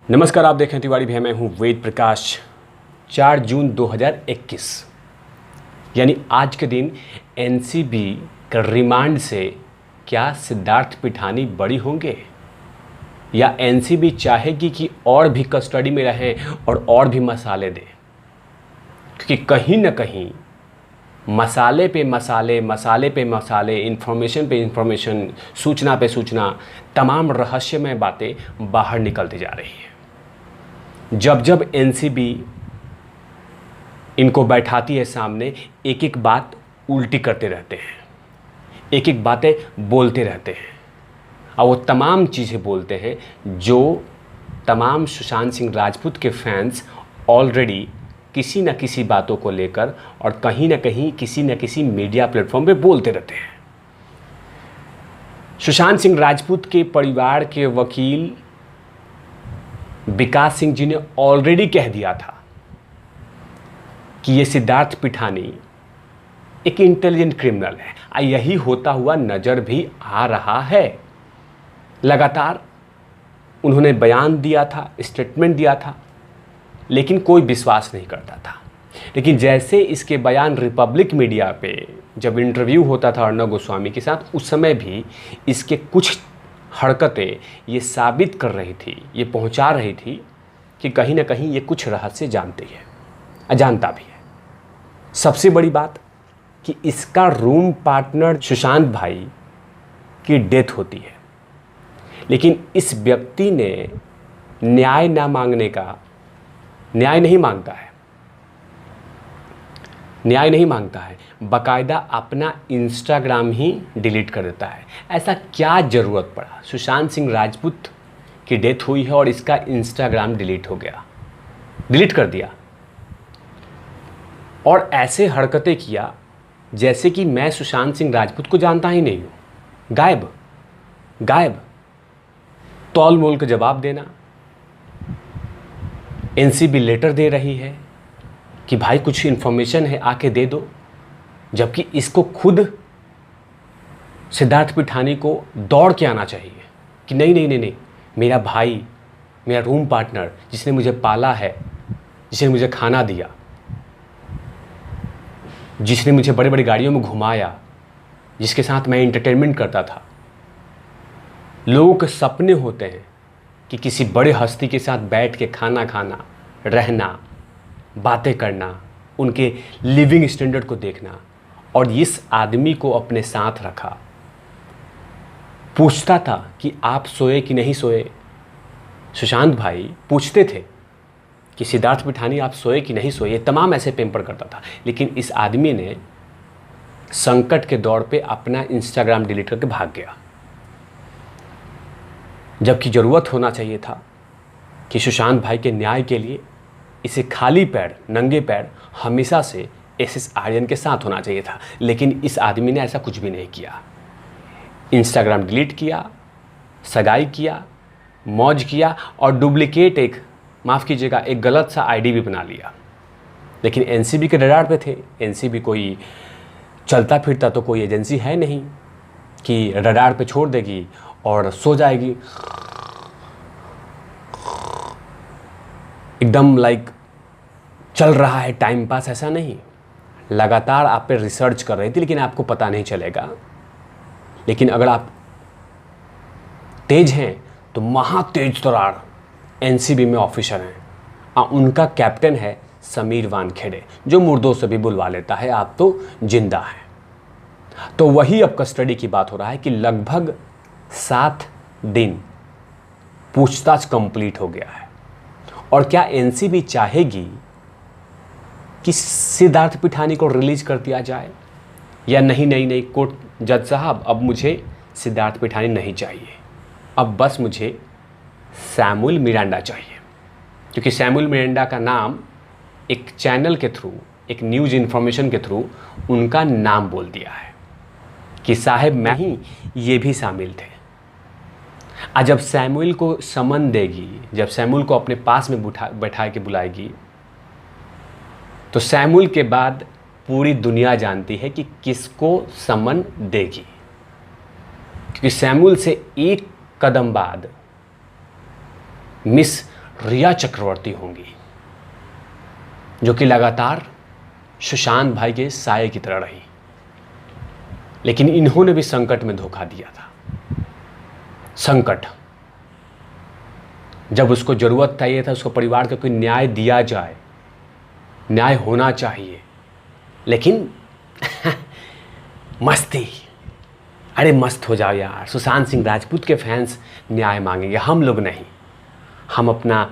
नमस्कार, आप देखें तिवारी भैया, मैं हूं वेद प्रकाश। 4 जून 2021 यानी आज के दिन एनसीबी का रिमांड से क्या सिद्धार्थ पिठानी बरी होंगे या एनसीबी चाहेगी कि और भी कस्टडी में रहें और भी मसाले दें, क्योंकि कहीं ना कहीं मसाले पे मसाले, मसाले पे मसाले, इन्फॉर्मेशन पे इन्फॉर्मेशन, सूचना पे सूचना, तमाम रहस्यमय बातें बाहर निकलती जा रही हैं। जब जब एनसीबी इनको बैठाती है सामने, एक एक बात उल्टी करते रहते हैं, एक एक बातें बोलते रहते हैं, और वो तमाम चीज़ें बोलते हैं जो तमाम सुशांत सिंह राजपूत के फैंस ऑलरेडी किसी न किसी बातों को लेकर और कहीं ना कहीं किसी न किसी मीडिया प्लेटफॉर्म पे बोलते रहते हैं। सुशांत सिंह राजपूत के परिवार के वकील विकास सिंह जी ने ऑलरेडी कह दिया था कि ये सिद्धार्थ पिठानी एक इंटेलिजेंट क्रिमिनल है, और यही होता हुआ नज़र भी आ रहा है। लगातार उन्होंने बयान दिया था, स्टेटमेंट दिया था, लेकिन कोई विश्वास नहीं करता था। लेकिन जैसे इसके बयान रिपब्लिक मीडिया पे जब इंटरव्यू होता था अर्णव गोस्वामी के साथ, उस समय भी इसके कुछ हरकतें ये साबित कर रही थी, ये पहुंचा रही थी कि कहीं ना कहीं ये कुछ रहस्य जानती है, अजानता भी है। सबसे बड़ी बात कि इसका रूम पार्टनर सुशांत भाई की डेथ होती है, लेकिन इस व्यक्ति ने न्याय ना मांगने का, न्याय नहीं मांगता है, न्याय नहीं मांगता है, बाकायदा अपना इंस्टाग्राम ही डिलीट कर देता है। ऐसा क्या ज़रूरत पड़ा? सुशांत सिंह राजपूत की डेथ हुई है और इसका इंस्टाग्राम डिलीट हो गया, डिलीट कर दिया, और ऐसे हरकतें किया जैसे कि मैं सुशांत सिंह राजपूत को जानता ही नहीं हूँ। गायब गायब, तौल मोल का जवाब देना। एनसीबी लेटर दे रही है कि भाई कुछ इन्फॉर्मेशन है, आके दे दो, जबकि इसको खुद सिद्धार्थ पिठानी को दौड़ के आना चाहिए कि नहीं नहीं नहीं नहीं, मेरा भाई, मेरा रूम पार्टनर, जिसने मुझे पाला है, जिसने मुझे खाना दिया, जिसने मुझे बड़े बड़े गाड़ियों में घुमाया, जिसके साथ मैं एंटरटेनमेंट करता था। लोगों के सपने होते हैं कि किसी बड़े हस्ती के साथ बैठ के खाना खाना, रहना, बातें करना, उनके लिविंग स्टैंडर्ड को देखना, और इस आदमी को अपने साथ रखा। पूछता था कि आप सोए कि नहीं सोए। सुशांत भाई पूछते थे कि सिद्धार्थ पिठानी आप सोए कि नहीं सोए, तमाम ऐसे पेम्पर करता था। लेकिन इस आदमी ने संकट के दौर पे अपना इंस्टाग्राम डिलीट करके भाग गया, जबकि ज़रूरत होना चाहिए था कि सुशांत भाई के न्याय के लिए इसे खाली पैर, नंगे पैर हमेशा से एसएस आर्यन के साथ होना चाहिए था। लेकिन इस आदमी ने ऐसा कुछ भी नहीं किया। इंस्टाग्राम डिलीट किया, सगाई किया, मौज किया, और डुप्लीकेट एक, माफ़ कीजिएगा, एक गलत सा आईडी भी बना लिया। लेकिन एनसीबी के रडार पे थे। एनसीबी कोई चलता फिरता तो कोई एजेंसी है नहीं कि रडार पे छोड़ देगी और सो जाएगी एकदम, लाइक चल रहा है टाइम पास, ऐसा नहीं। लगातार आप पे रिसर्च कर रही थी, लेकिन आपको पता नहीं चलेगा। लेकिन अगर आप तेज हैं तो महातेज तरार एनसीबी में ऑफिसर हैं, उनका कैप्टन है समीर वानखेड़े, जो मुर्दों से भी बुलवा लेता है, आप तो जिंदा हैं। तो वही अब कस्टडी की बात हो रहा है कि लगभग 7 दिन पूछताछ कंप्लीट हो गया है। और क्या एनसीबी चाहेगी कि सिद्धार्थ पिठानी को रिलीज कर दिया जाए, या नहीं नहीं नहीं, कोर्ट जज साहब, अब मुझे सिद्धार्थ पिठानी नहीं चाहिए, अब बस मुझे सैमुअल मिरांडा चाहिए। क्योंकि सैमुअल मिरांडा का नाम एक चैनल के थ्रू, एक न्यूज़ इन्फॉर्मेशन के थ्रू उनका नाम बोल दिया है कि साहब मैं ही, ये भी शामिल थे। आज जब सैमुअल को समन देगी, जब सैमुअल को अपने पास में बैठा के बुलाएगी, तो सैमुअल के बाद पूरी दुनिया जानती है कि किसको समन देगी। क्योंकि सैमुअल से एक कदम बाद मिस रिया चक्रवर्ती होंगी, जो कि लगातार सुशांत भाई के साये की तरह रही, लेकिन इन्होंने भी संकट में धोखा दिया था। संकट, जब उसको ज़रूरत था, ये था उसको परिवार का कोई न्याय दिया जाए, न्याय होना चाहिए, लेकिन मस्ती, अरे मस्त हो जाओ यार। सुशांत सिंह राजपूत के फैंस न्याय मांगेंगे, हम लोग नहीं। हम अपना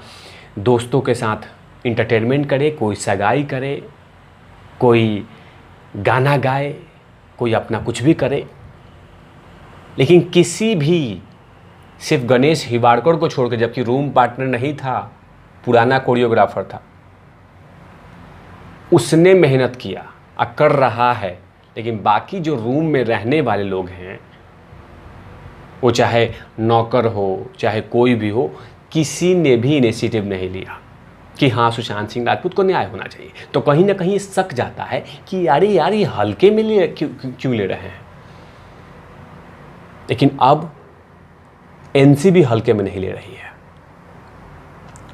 दोस्तों के साथ इंटरटेनमेंट करें, कोई सगाई करे, कोई गाना गाए, कोई अपना कुछ भी करे, लेकिन किसी भी, सिर्फ गणेश हिवाड़कर को छोड़ के, जबकि रूम पार्टनर नहीं था, पुराना कोरियोग्राफर था, उसने मेहनत किया, कर रहा है, लेकिन बाकी जो रूम में रहने वाले लोग हैं, वो चाहे नौकर हो, चाहे कोई भी हो, किसी ने भी इनिशिएटिव नहीं लिया कि हाँ सुशांत सिंह राजपूत को न्याय होना चाहिए। तो कहीं ना कहीं शक जाता है कि अरे यार ये हल्के में क्यों ले रहे हैं। लेकिन अब एनसीबी हल्के में नहीं ले रही है,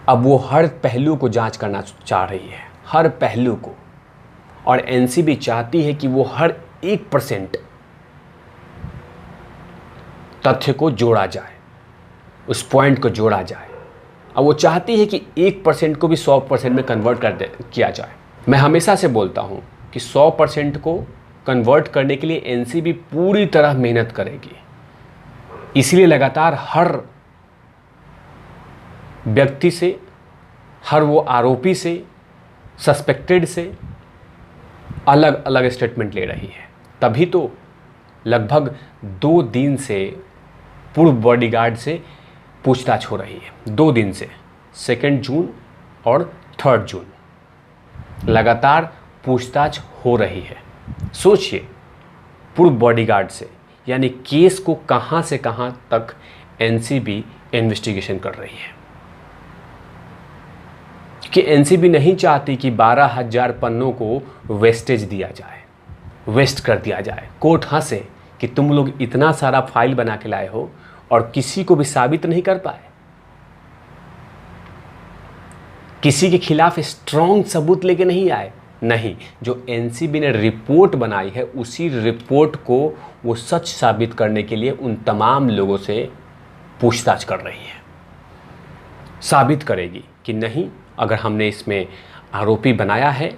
अब वो हर पहलू को जांच करना चाह रही है, हर पहलू को। और एनसीबी चाहती है कि वो हर 1% तथ्य को जोड़ा जाए, उस पॉइंट को जोड़ा जाए। अब वो चाहती है कि 1% को भी 100% में कन्वर्ट किया जाए। मैं हमेशा से बोलता हूँ कि 100% को कन्वर्ट करने के लिए एनसीबी पूरी तरह मेहनत करेगी। इसलिए लगातार हर व्यक्ति से, हर वो आरोपी से, सस्पेक्टेड से अलग अलग स्टेटमेंट ले रही है। तभी तो लगभग 2 दिन से पूर्व बॉडीगार्ड से पूछताछ हो रही है। 2 दिन से, 2 जून और 3 जून लगातार पूछताछ हो रही है। सोचिए, पूर्व बॉडीगार्ड से, यानी केस को कहां से कहां तक एनसीबी इन्वेस्टिगेशन कर रही है। कि एनसीबी नहीं चाहती कि 12,000 पन्नों को वेस्टेज दिया जाए, वेस्ट कर दिया जाए। कोर्ट हंसे कि तुम लोग इतना सारा फाइल बना के लाए हो और किसी को भी साबित नहीं कर पाए, किसी के खिलाफ स्ट्रॉन्ग सबूत लेके नहीं आए। नहीं, जो एनसीबी ने रिपोर्ट बनाई है, उसी रिपोर्ट को वो सच साबित करने के लिए उन तमाम लोगों से पूछताछ कर रही है। साबित करेगी कि नहीं, अगर हमने इसमें आरोपी बनाया है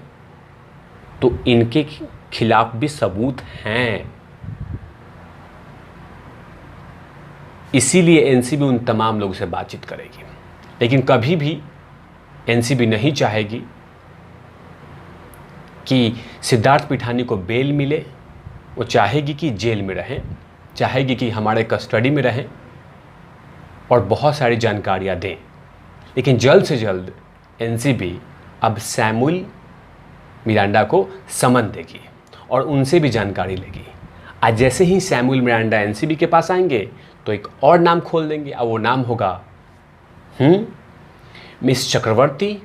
तो इनके खिलाफ भी सबूत हैं। इसीलिए एनसीबी उन तमाम लोगों से बातचीत करेगी। लेकिन कभी भी एनसीबी नहीं चाहेगी कि सिद्धार्थ पिठानी को बेल मिले। वो चाहेगी कि जेल में रहें, चाहेगी कि हमारे कस्टडी में रहें और बहुत सारी जानकारियां दें। लेकिन जल्द से जल्द एनसीबी अब सैमुअल मिरांडा को समन देगी और उनसे भी जानकारी लेगी। आज जैसे ही सैमुअल मिरांडा एनसीबी के पास आएंगे तो एक और नाम खोल देंगे, और वो नाम होगा मिस चक्रवर्ती,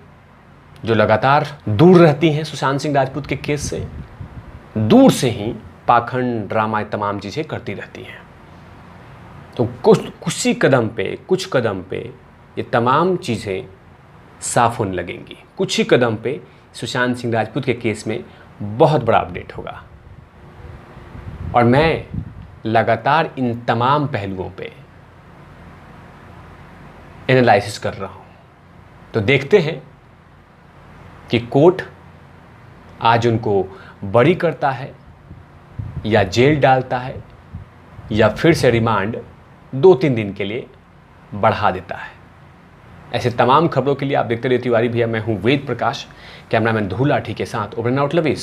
जो लगातार दूर रहती हैं सुशांत सिंह राजपूत के केस से, दूर से ही पाखंड, ड्रामा, तमाम चीज़ें करती रहती हैं। तो कुछ कदम पे ये तमाम चीज़ें साफ होने लगेंगी। कुछ ही कदम पे सुशांत सिंह राजपूत के केस में बहुत बड़ा अपडेट होगा। और मैं लगातार इन तमाम पहलुओं पे एनालिसिस कर रहा हूँ। तो देखते हैं कि कोर्ट आज उनको बरी करता है या जेल डालता है या फिर से रिमांड 2-3 दिन के लिए बढ़ा देता है। ऐसे तमाम खबरों के लिए आप देखते रहिए तिवारी भैया। मैं हूं वेद प्रकाश, कैमरामैन धूल लाठी के साथ। Over and out, love you.